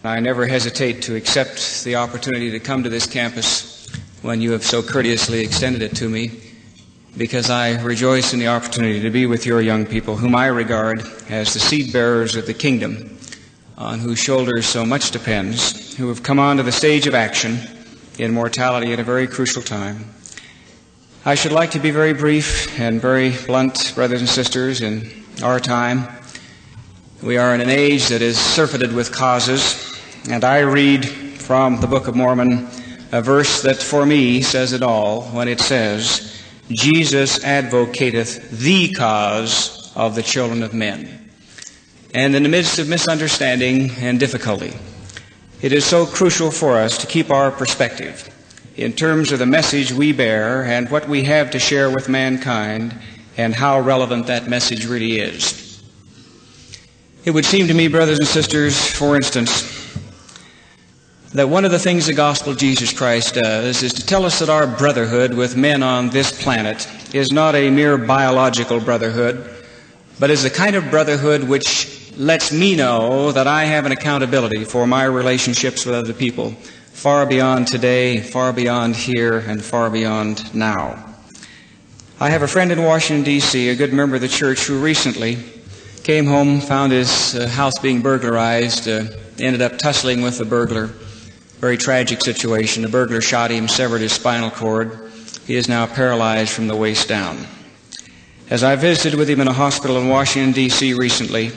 I never hesitate to accept the opportunity to come to this campus when you have so courteously extended it to me, because I rejoice in the opportunity to be with your young people, whom I regard as the seed bearers of the kingdom, on whose shoulders so much depends, who have come onto the stage of action in mortality at a very crucial time. I should like to be very brief and very blunt, brothers and sisters, in our time. We are in an age that is surfeited with causes, and I read from the Book of Mormon a verse that for me says it all when it says, Jesus advocateth the cause of the children of men. And in the midst of misunderstanding and difficulty, it is so crucial for us to keep our perspective in terms of the message we bear and what we have to share with mankind and how relevant that message really is. It would seem to me, brothers and sisters, for instance, that one of the things the gospel of Jesus Christ does is to tell us that our brotherhood with men on this planet is not a mere biological brotherhood, but is the kind of brotherhood which lets me know that I have an accountability for my relationships with other people far beyond today, far beyond here, and far beyond now. I have a friend in Washington, D.C., a good member of the church, who recently came home, found his house being burglarized, ended up tussling with the burglar. Very tragic situation. The burglar shot him, severed his spinal cord. He is now paralyzed from the waist down. As I visited with him in a hospital in Washington, D.C. recently,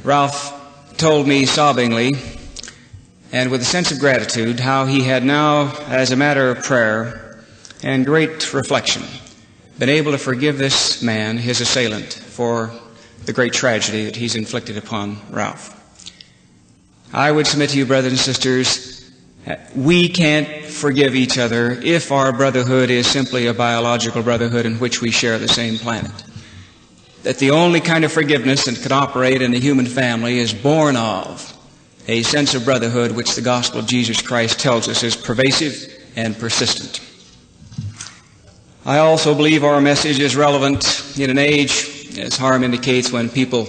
Ralph told me sobbingly and with a sense of gratitude how he had now, as a matter of prayer and great reflection, been able to forgive this man, his assailant, for the great tragedy that he's inflicted upon Ralph. I would submit to you, brothers and sisters, we can't forgive each other if our brotherhood is simply a biological brotherhood in which we share the same planet. That the only kind of forgiveness that can operate in the human family is born of a sense of brotherhood which the gospel of Jesus Christ tells us is pervasive and persistent. I also believe our message is relevant in an age, as Harm indicates, when people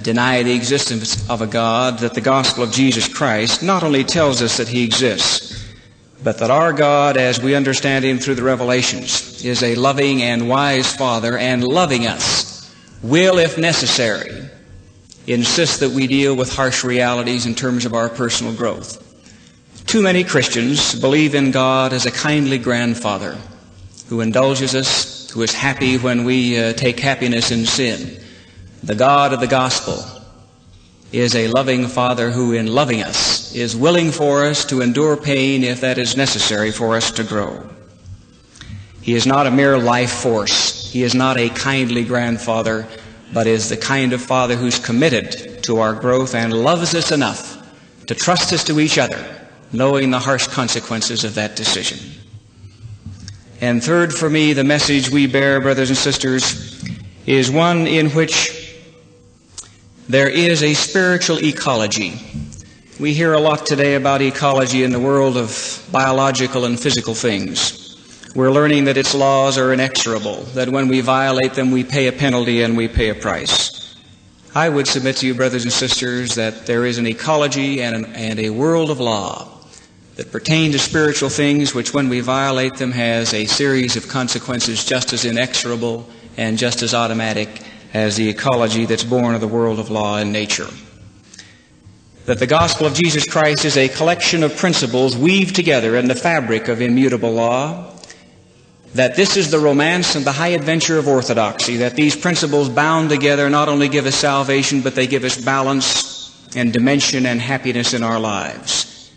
deny the existence of a God, that the gospel of Jesus Christ not only tells us that he exists, but that our God, as we understand him through the revelations, is a loving and wise Father, and loving us will, if necessary, insist that we deal with harsh realities in terms of our personal growth. Too many Christians believe in God as a kindly grandfather who indulges us, who is happy when we take happiness in sin. The God of the gospel is a loving Father who, in loving us, is willing for us to endure pain if that is necessary for us to grow. He is not a mere life force. He is not a kindly grandfather, but is the kind of Father who's committed to our growth and loves us enough to trust us to each other, knowing the harsh consequences of that decision. And third, for me, the message we bear, brothers and sisters, is one in which there is a spiritual ecology. We hear a lot today about ecology in the world of biological and physical things. We're learning that its laws are inexorable, that when we violate them, we pay a penalty and we pay a price. I would submit to you, brothers and sisters, that there is an ecology and a world of law that pertain to spiritual things, which when we violate them has a series of consequences just as inexorable and just as automatic as the ecology that's born of the world of law and nature. That the gospel of Jesus Christ is a collection of principles weaved together in the fabric of immutable law, that this is the romance and the high adventure of orthodoxy, that these principles bound together not only give us salvation, but they give us balance and dimension and happiness in our lives.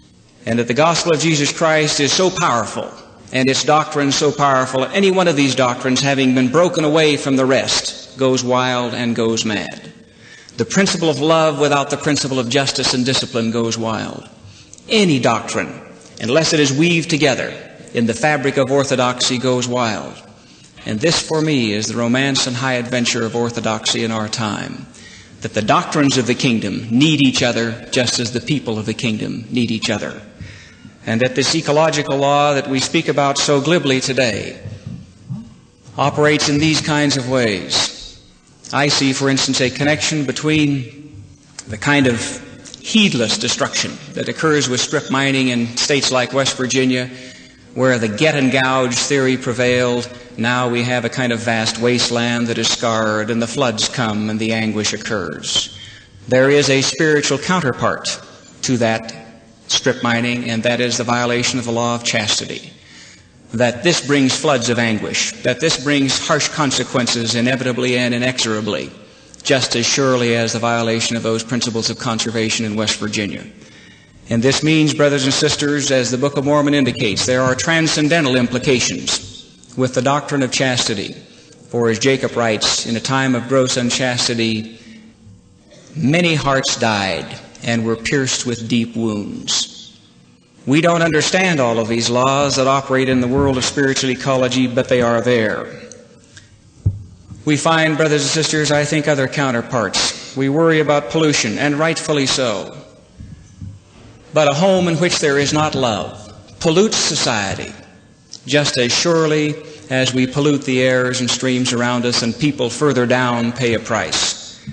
And that the gospel of Jesus Christ is so powerful, and its doctrine so powerful, that any one of these doctrines, having been broken away from the rest, goes wild and goes mad. The principle of love without the principle of justice and discipline goes wild. Any doctrine, unless it is weaved together in the fabric of orthodoxy, goes wild. And this, for me, is the romance and high adventure of orthodoxy in our time. That the doctrines of the kingdom need each other just as the people of the kingdom need each other. And that this ecological law that we speak about so glibly today operates in these kinds of ways. I see, for instance, a connection between the kind of heedless destruction that occurs with strip mining in states like West Virginia, where the get and gouge theory prevailed. Now we have a kind of vast wasteland that is scarred, and the floods come and the anguish occurs. There is a spiritual counterpart to that strip mining, and that is the violation of the law of chastity. That this brings floods of anguish, that this brings harsh consequences inevitably and inexorably, just as surely as the violation of those principles of conservation in West Virginia. And this means, brothers and sisters, as the Book of Mormon indicates, there are transcendental implications with the doctrine of chastity. For as Jacob writes, in a time of gross unchastity, many hearts died and were pierced with deep wounds. We don't understand all of these laws that operate in the world of spiritual ecology, but they are there. We find, brothers and sisters, I think, other counterparts. We worry about pollution, and rightfully so. But a home in which there is not love pollutes society just as surely as we pollute the airs and streams around us, and people further down pay a price.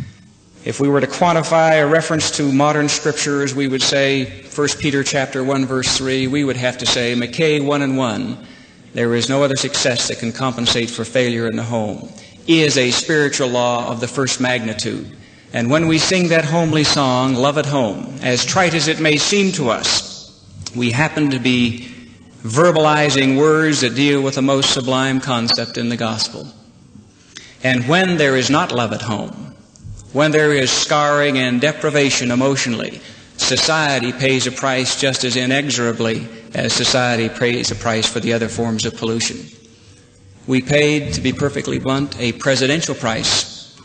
If we were to quantify a reference to modern scriptures, we would say 1 Peter chapter 1, verse 3, we would have to say, Mackay 1:1, there is no other success that can compensate for failure in the home, is a spiritual law of the first magnitude. And when we sing that homely song, Love at Home, as trite as it may seem to us, we happen to be verbalizing words that deal with the most sublime concept in the gospel. And when there is not love at home, when there is scarring and deprivation emotionally, society pays a price just as inexorably as society pays a price for the other forms of pollution. We paid, to be perfectly blunt, a presidential price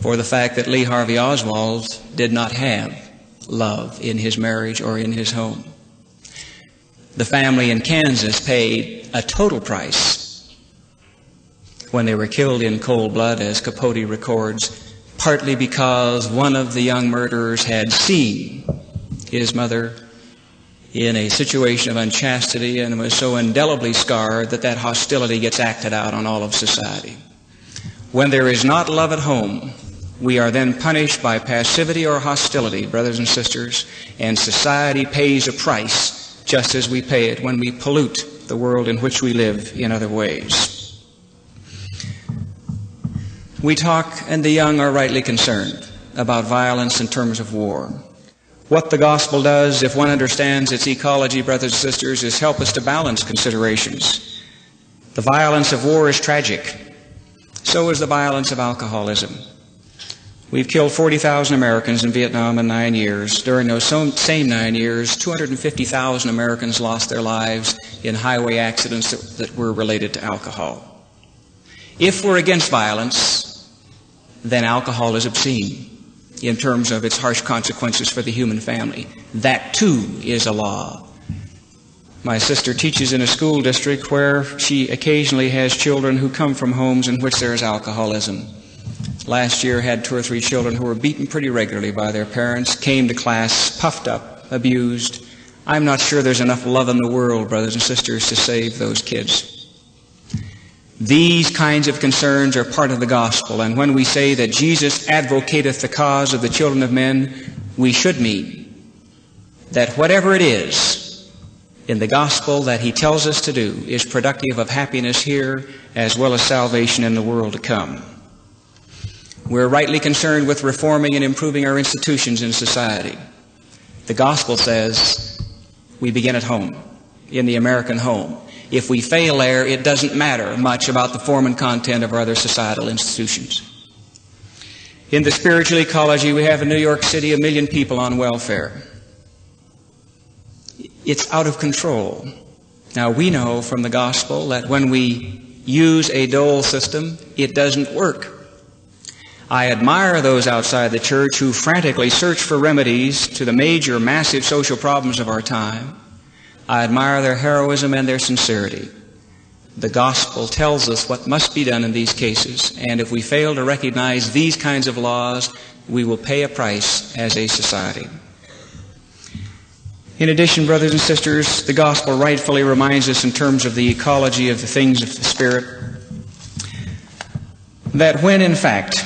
for the fact that Lee Harvey Oswald did not have love in his marriage or in his home. The family in Kansas paid a total price when they were killed in cold blood, as Capote records, partly because one of the young murderers had seen his mother in a situation of unchastity and was so indelibly scarred that that hostility gets acted out on all of society. When there is not love at home, we are then punished by passivity or hostility, brothers and sisters, and society pays a price just as we pay it when we pollute the world in which we live in other ways. We talk, and the young are rightly concerned, about violence in terms of war. What the gospel does, if one understands its ecology, brothers and sisters, is help us to balance considerations. The violence of war is tragic. So is the violence of alcoholism. We've killed 40,000 Americans in Vietnam in 9 years. During those same 9 years, 250,000 Americans lost their lives in highway accidents that were related to alcohol. If we're against violence, then alcohol is obscene in terms of its harsh consequences for the human family. That too is a law. My sister teaches in a school district where she occasionally has children who come from homes in which there is alcoholism. Last year had 2 or 3 children who were beaten pretty regularly by their parents, came to class puffed up, abused. I'm not sure there's enough love in the world, brothers and sisters, to save those kids. These kinds of concerns are part of the gospel, and when we say that Jesus advocateth the cause of the children of men, we should mean that whatever it is in the gospel that he tells us to do is productive of happiness here as well as salvation in the world to come. We're rightly concerned with reforming and improving our institutions in society. The gospel says we begin at home, in the American home. If we fail there, it doesn't matter much about the form and content of our other societal institutions. In the spiritual ecology, we have in New York City 1 million people on welfare. It's out of control. Now, we know from the gospel that when we use a dole system, it doesn't work. I admire those outside the church who frantically search for remedies to the major, massive social problems of our time. I admire their heroism and their sincerity. The gospel tells us what must be done in these cases, and if we fail to recognize these kinds of laws, we will pay a price as a society. In addition, brothers and sisters, the gospel rightfully reminds us in terms of the ecology of the things of the Spirit that when, in fact,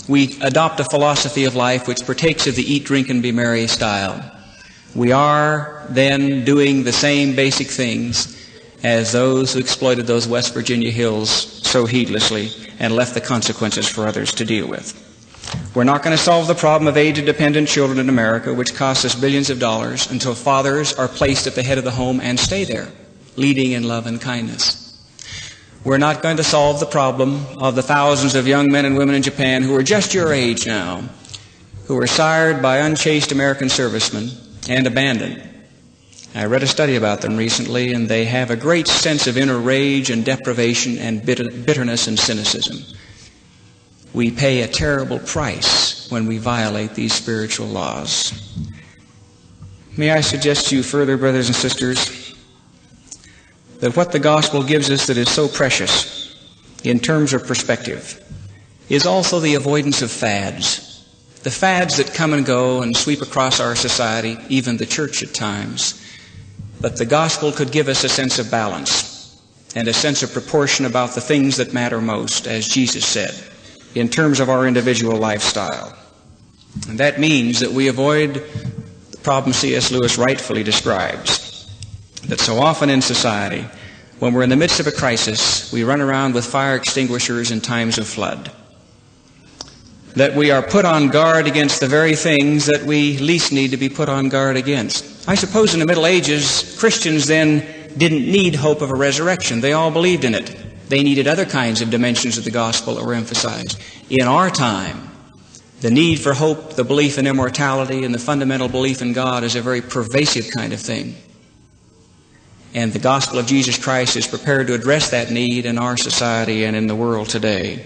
We adopt a philosophy of life which partakes of the eat, drink, and be merry style. We are then doing the same basic things as those who exploited those West Virginia hills so heedlessly and left the consequences for others to deal with. We're not going to solve the problem of age-dependent children in America, which costs us billions of dollars, until fathers are placed at the head of the home and stay there, leading in love and kindness. We're not going to solve the problem of the thousands of young men and women in Japan who are just your age now, who were sired by unchaste American servicemen and abandoned. I read a study about them recently, and they have a great sense of inner rage and deprivation and bitterness and cynicism. We pay a terrible price when we violate these spiritual laws. May I suggest to you further, brothers and sisters, that what the gospel gives us that is so precious in terms of perspective is also the avoidance of fads. The fads that come and go and sweep across our society, even the church at times. But the gospel could give us a sense of balance and a sense of proportion about the things that matter most, as Jesus said, in terms of our individual lifestyle. And that means that we avoid the problem C.S. Lewis rightfully describes, that so often in society, when we're in the midst of a crisis, we run around with fire extinguishers in times of flood. That we are put on guard against the very things that we least need to be put on guard against. I suppose in the Middle Ages, Christians then didn't need hope of a resurrection. They all believed in it. They needed other kinds of dimensions of the gospel that were emphasized. In our time, the need for hope, the belief in immortality, and the fundamental belief in God is a very pervasive kind of thing. And the gospel of Jesus Christ is prepared to address that need in our society and in the world today.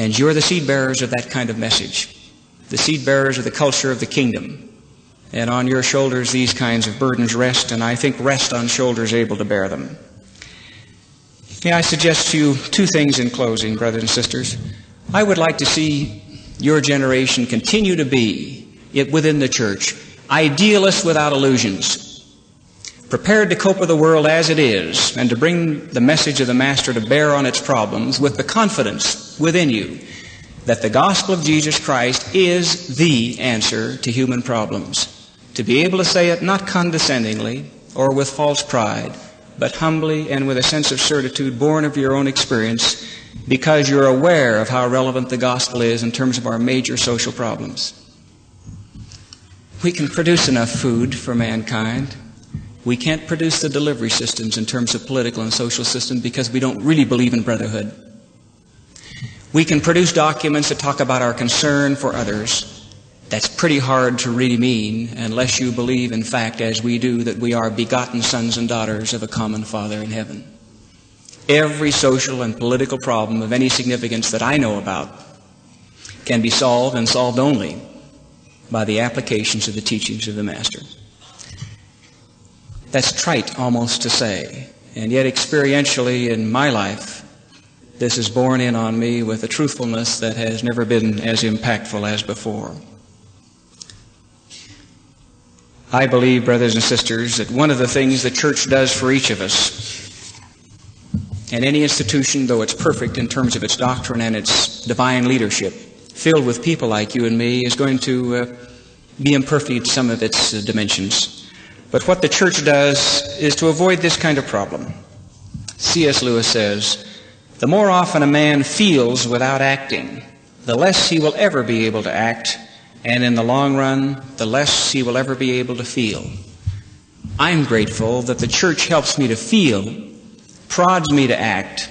And you're the seed bearers of that kind of message, the seed bearers of the culture of the kingdom. And on your shoulders these kinds of burdens rest, and I think rest on shoulders able to bear them. May I suggest to you two things in closing, brothers and sisters. I would like to see your generation continue to be, within the church, idealists without illusions, prepared to cope with the world as it is and to bring the message of the Master to bear on its problems with the confidence within you that the gospel of Jesus Christ is the answer to human problems. To be able to say it not condescendingly or with false pride, but humbly and with a sense of certitude born of your own experience, because you're aware of how relevant the gospel is in terms of our major social problems. We can produce enough food for mankind. We can't produce the delivery systems in terms of political and social systems because we don't really believe in brotherhood. We can produce documents that talk about our concern for others. That's pretty hard to really mean unless you believe, in fact, as we do, that we are begotten sons and daughters of a common Father in heaven. Every social and political problem of any significance that I know about can be solved, and solved only, by the applications of the teachings of the Master. That's trite almost to say, and yet experientially in my life, this is borne in on me with a truthfulness that has never been as impactful as before. I believe, brothers and sisters, that one of the things the church does for each of us, and any institution, though it's perfect in terms of its doctrine and its divine leadership, filled with people like you and me, is going to be imperfect in some of its dimensions. But what the church does is to avoid this kind of problem. C.S. Lewis says, the more often a man feels without acting, the less he will ever be able to act, and in the long run, the less he will ever be able to feel. I'm grateful that the church helps me to feel, prods me to act,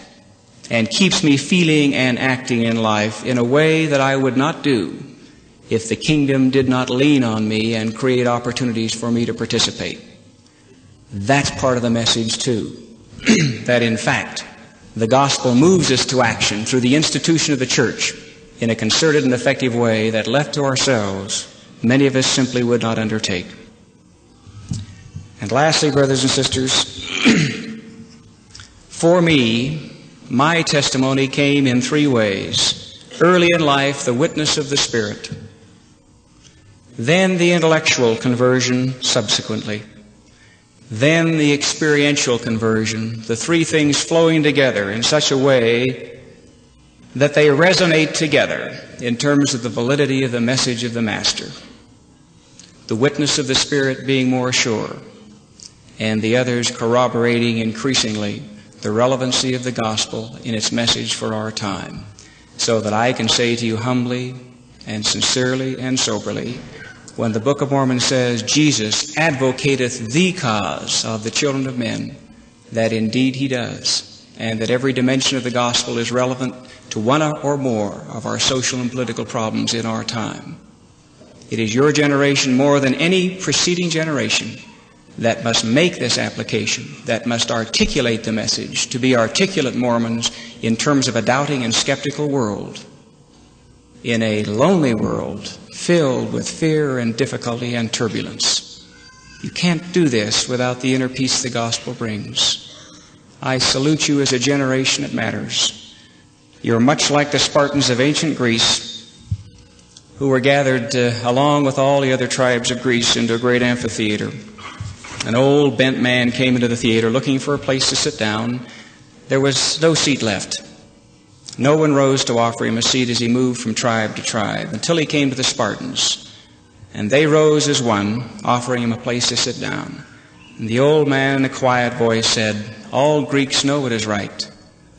and keeps me feeling and acting in life in a way that I would not do if the kingdom did not lean on me and create opportunities for me to participate. That's part of the message, too, that in fact, the gospel moves us to action through the institution of the church in a concerted and effective way that, left to ourselves, many of us simply would not undertake. And lastly, brothers and sisters, for me, my testimony came in three ways. Early in life, the witness of the Spirit. Then the intellectual conversion subsequently. Then the experiential conversion, the three things flowing together in such a way that they resonate together in terms of the validity of the message of the Master, the witness of the Spirit being more sure, and the others corroborating increasingly the relevancy of the gospel in its message for our time, so that I can say to you humbly and sincerely and soberly, when the Book of Mormon says Jesus advocateth the cause of the children of men, that indeed he does, and that every dimension of the gospel is relevant to one or more of our social and political problems in our time. It is your generation more than any preceding generation that must make this application, that must articulate the message to be articulate Mormons in terms of a doubting and skeptical world, in a lonely world filled with fear and difficulty and turbulence. You can't do this without the inner peace the gospel brings. I salute you as a generation that matters. You're much like the Spartans of ancient Greece, who were gathered along with all the other tribes of Greece into a great amphitheater. An old bent man came into the theater looking for a place to sit down. There was no seat left. No one rose to offer him a seat as he moved from tribe to tribe until he came to the Spartans. And they rose as one, offering him a place to sit down. And the old man in a quiet voice said, "All Greeks know it is right,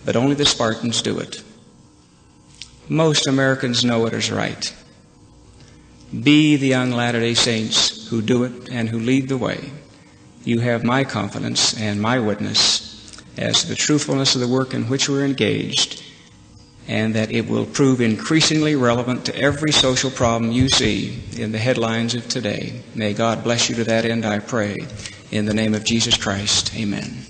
but only the Spartans do it." Most Americans know it is right. Be the young Latter-day Saints who do it and who lead the way. You have my confidence and my witness as to the truthfulness of the work in which we're engaged, and that it will prove increasingly relevant to every social problem you see in the headlines of today. May God bless you to that end, I pray. In the name of Jesus Christ, amen.